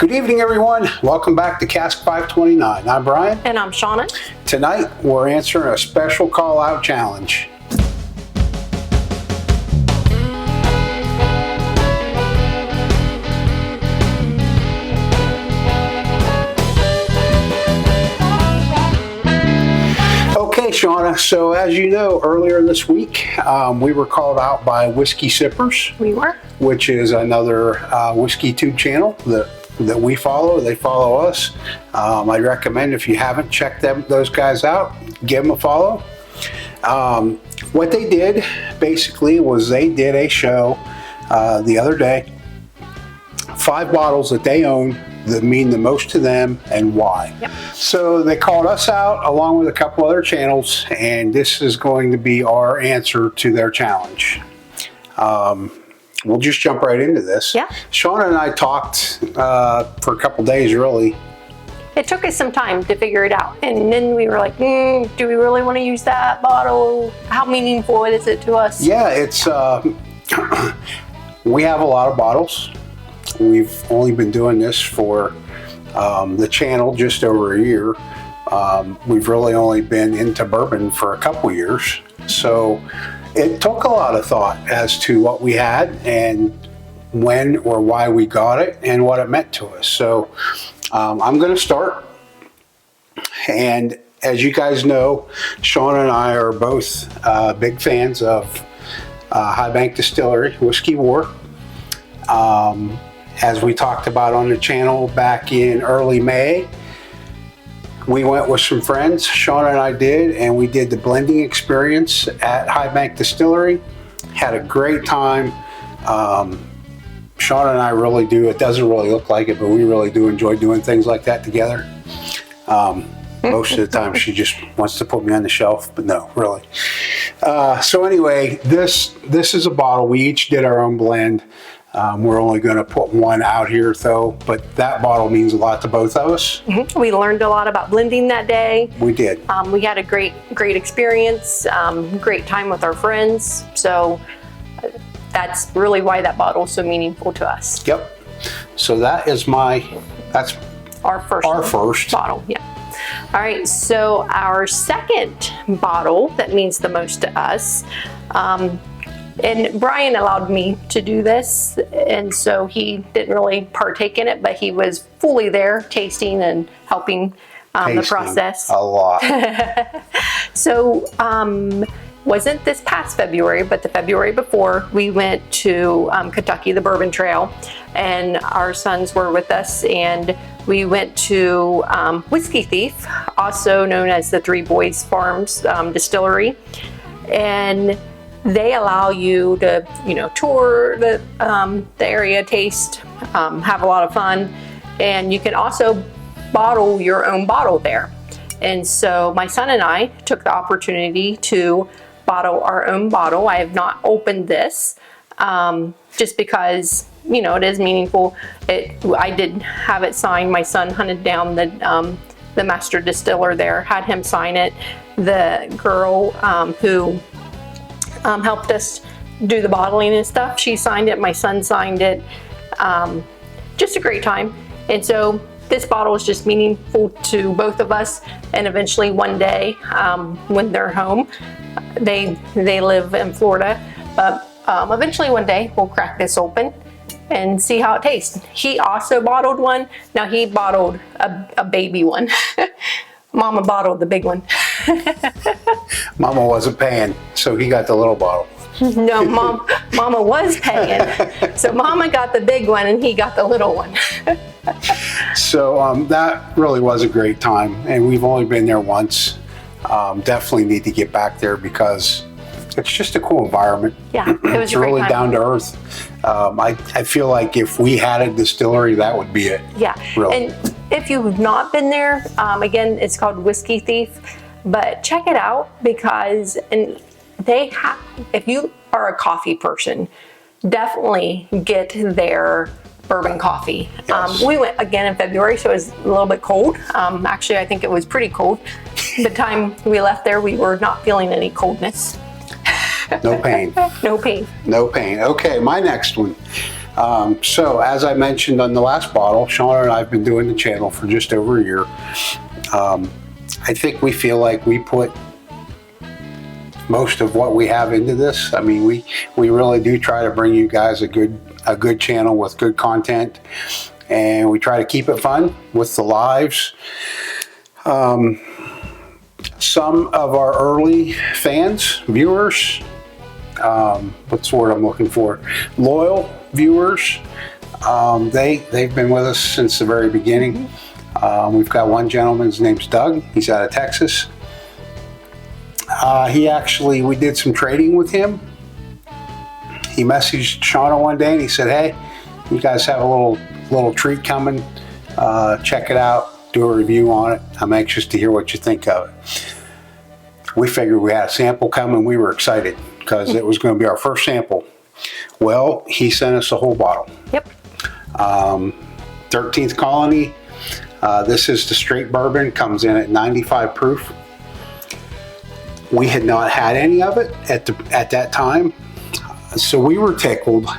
Good evening, everyone. Welcome back to Cask 529. I'm Bryan. And I'm Shona. Tonight, we're answering a special call-out challenge. Okay, Shona, so as you know, earlier this week, we were called out by Whiskey Sippers. We were. Which is another whiskey tube channel that we follow. They follow us. I recommend, if you haven't checked those guys out, give them a follow. What they did basically was they did a show the other day, 5 bottles that they own that mean the most to them and why. Yep. So they called us out along with a couple other channels, and this is going to be our answer to their challenge. We'll just jump right into this. Yeah. Shona and I talked for a couple days, really. It took us some time to figure it out. And then we were like, do we really want to use that bottle? How meaningful is it to us? Yeah, it's, we have a lot of bottles. We've only been doing this for the channel just over a year. We've really only been into bourbon for a couple years. So it took a lot of thought as to what we had and when or why we got it and what it meant to us. So I'm going to start. And as you guys know, Shona and I are both big fans of High Bank Distillery Whiskey War. As we talked about on the channel back in early May, we went with some friends, Shona and I did, and we did the blending experience at High Bank Distillery. Had a great time. Shona and I really do, it doesn't really look like it, but we really do enjoy doing things like that together. Most of the time she just wants to put me on the shelf, but no, really. So anyway, this is a bottle. We each did our own blend. We're only going to put one out here though, but that bottle means a lot to both of us. Mm-hmm. We learned a lot about blending that day. We did. We had a great experience, great time with our friends. So that's really why that bottle is so meaningful to us. Yep. So that's our first bottle. Yeah. All right. So our second bottle that means the most to us, and Bryan allowed me to do this, and so he didn't really partake in it, but he was fully there tasting and helping the process. A lot. So wasn't this past February, but the February before, we went to Kentucky, the Bourbon Trail, and our sons were with us, and we went to Whiskey Thief, also known as the Three Boys Farms Distillery, and they allow you to, tour the area, taste, have a lot of fun, and you can also bottle your own bottle there. And so my son and I took the opportunity to bottle our own bottle. I have not opened this just because, it is meaningful. I did have it signed. My son hunted down the master distiller there, had him sign it. The girl who helped us do the bottling and stuff, she signed it. My son signed it. Just a great time. And so this bottle is just meaningful to both of us. And eventually one day, when they're home, they live in Florida, but eventually one day we'll crack this open and see how it tastes. He also bottled one. Now he bottled a baby one. Mama bottled the big one. Mama wasn't paying, so he got the little bottle. No, Mama was paying. So Mama got the big one and he got the little one. So that really was a great time, and we've only been there once. Definitely need to get back there because it's just a cool environment. Yeah, it was it's a great really time. Down to earth. I feel like if we had a distillery, that would be it. Yeah, really. And if you've not been there, again, it's called Whiskey Thief, but check it out because if you are a coffee person, definitely get their bourbon coffee. Yes. We went again in February, so it was a little bit cold. Actually, I think it was pretty cold. The time we left there, we were not feeling any coldness. No pain. No pain. No pain. Okay, my next one. So as I mentioned on the last bottle, Shona and I have been doing the channel for just over a year. I think we feel like we put most of what we have into this. I mean, we really do try to bring you guys a good channel with good content, and we try to keep it fun with the lives. Some of our early fans, viewers, what's the word I'm looking for? Loyal viewers. They've been with us since the very beginning. We've got one gentleman, his name's Doug. He's out of Texas. We did some trading with him. He messaged Shona one day and he said, "Hey, you guys have a little treat coming. Check it out. Do a review on it. I'm anxious to hear what you think of it." We figured we had a sample coming. We were excited because it was going to be our first sample. Well, he sent us a whole bottle. Yep. 13th Colony. This is the straight bourbon. Comes in at 95 proof. We had not had any of it at that time, so we were tickled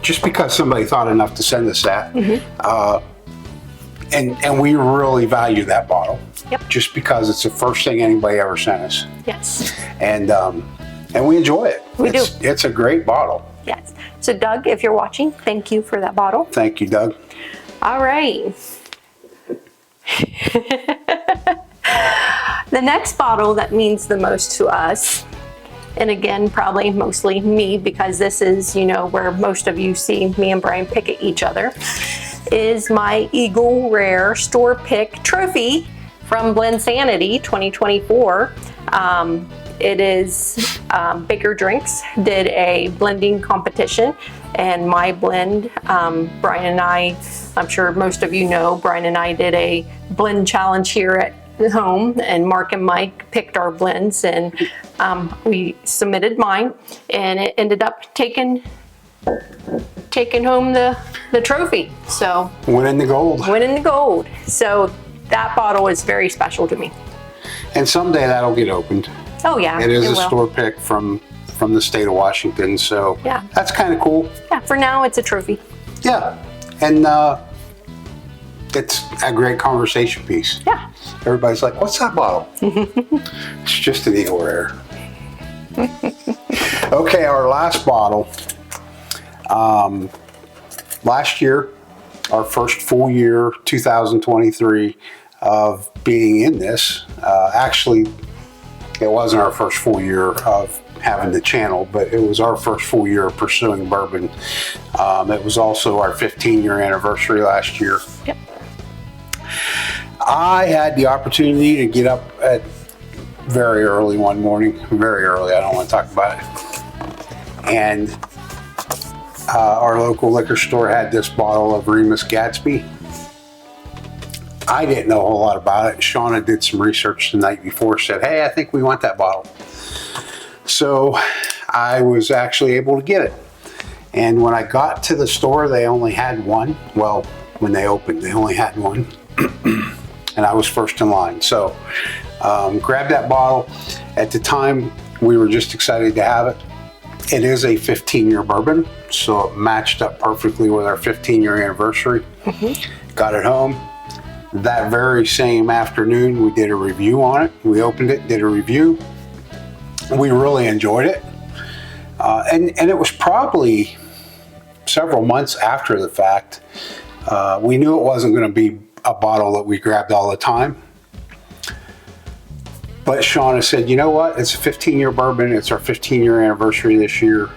just because somebody thought enough to send us that. And we really value that bottle. Yep. Just because it's the first thing anybody ever sent us. Yes. And we enjoy it. We do. It's a great bottle. Yes. So Doug, if you're watching, thank you for that bottle. Thank you, Doug. All right. The next bottle that means the most to us, and again, probably mostly me, because this is, where most of you see me and Bryan pick at each other, is my Eagle Rare Store Pick Trophy from Blend Sanity 2024. It is Baker Drinks did a blending competition, and my blend, Bryan and I'm sure most of you know, Bryan and I did a blend challenge here at home, and Mark and Mike picked our blends, and we submitted mine, and it ended up taking home the trophy. So winning the gold. So that bottle is very special to me. And someday that'll get opened. Oh yeah, it is a will. store pick from the state of Washington, so yeah, that's kind of cool. Yeah, for now it's a trophy. Yeah, and it's a great conversation piece. Yeah. Everybody's like, "What's that bottle?" It's just an Eagle Rare. Okay, our last bottle. Last year, our first full year, 2023, of being in this. Actually, it wasn't our first full year of having the channel, but it was our first full year of pursuing bourbon. It was also our 15-year anniversary last year. Yep. I had the opportunity to get up at very early one morning. Very early, I don't want to talk about it. And our local liquor store had this bottle of Remus Gatsby. I didn't know a whole lot about it. Shona did some research the night before, said, "Hey, I think we want that bottle." So I was actually able to get it. And when I got to the store, they only had one. Well, when they opened, they only had one. And I was first in line. So grabbed that bottle. At the time, we were just excited to have it. It is a 15-year bourbon, so it matched up perfectly with our 15-year anniversary. Got it home. That very same afternoon, we did a review on it. We opened it, did a review. We really enjoyed it. And it was probably several months after the fact. We knew it wasn't going to be a bottle that we grabbed all the time. But Shona said, "You know what? It's a 15-year bourbon. It's our 15-year anniversary this year.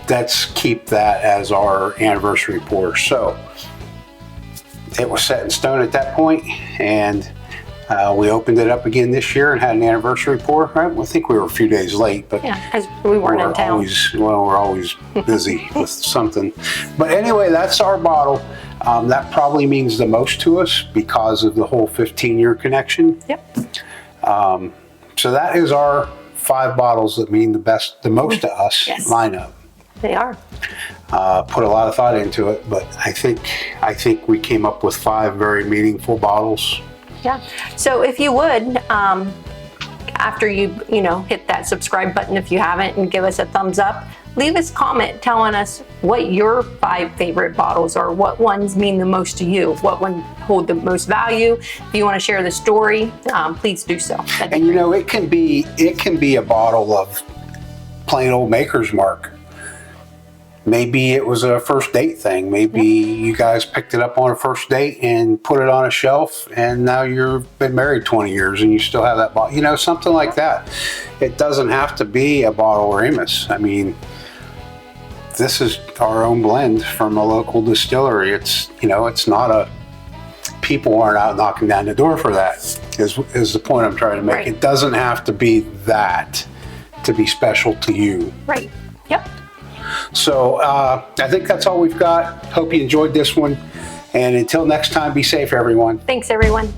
Let's keep that as our anniversary pour." So it was set in stone at that point, and we opened it up again this year and had an anniversary pour. Right? I think we were a few days late, but yeah, because we weren't in town. We're always busy with something. But anyway, that's our bottle. That probably means the most to us because of the whole 15-year connection. Yep. So that is our 5 bottles that mean the most to us. Yes. Lineup. They are. Put a lot of thought into it, but I think we came up with 5 very meaningful bottles. Yeah. So if you would, after you hit that subscribe button if you haven't, and give us a thumbs up, leave us a comment telling us what your 5 favorite bottles are, what ones mean the most to you, what one hold the most value. If you want to share the story, please do so. And you know, it can be a bottle of plain old Maker's Mark. Maybe it was a first date thing. Maybe you guys picked it up on a first date and put it on a shelf, and now you've been married 20 years and you still have that bottle. You know, something like that. It doesn't have to be a bottle of Amos. I mean, this is our own blend from a local distillery. It's, you know, it's not a, people aren't out knocking down the door for that, is the point I'm trying to make. Right. It doesn't have to be that to be special to you. Right. Yep. So I think that's all we've got. Hope you enjoyed this one. And until next time, be safe, everyone. Thanks, everyone.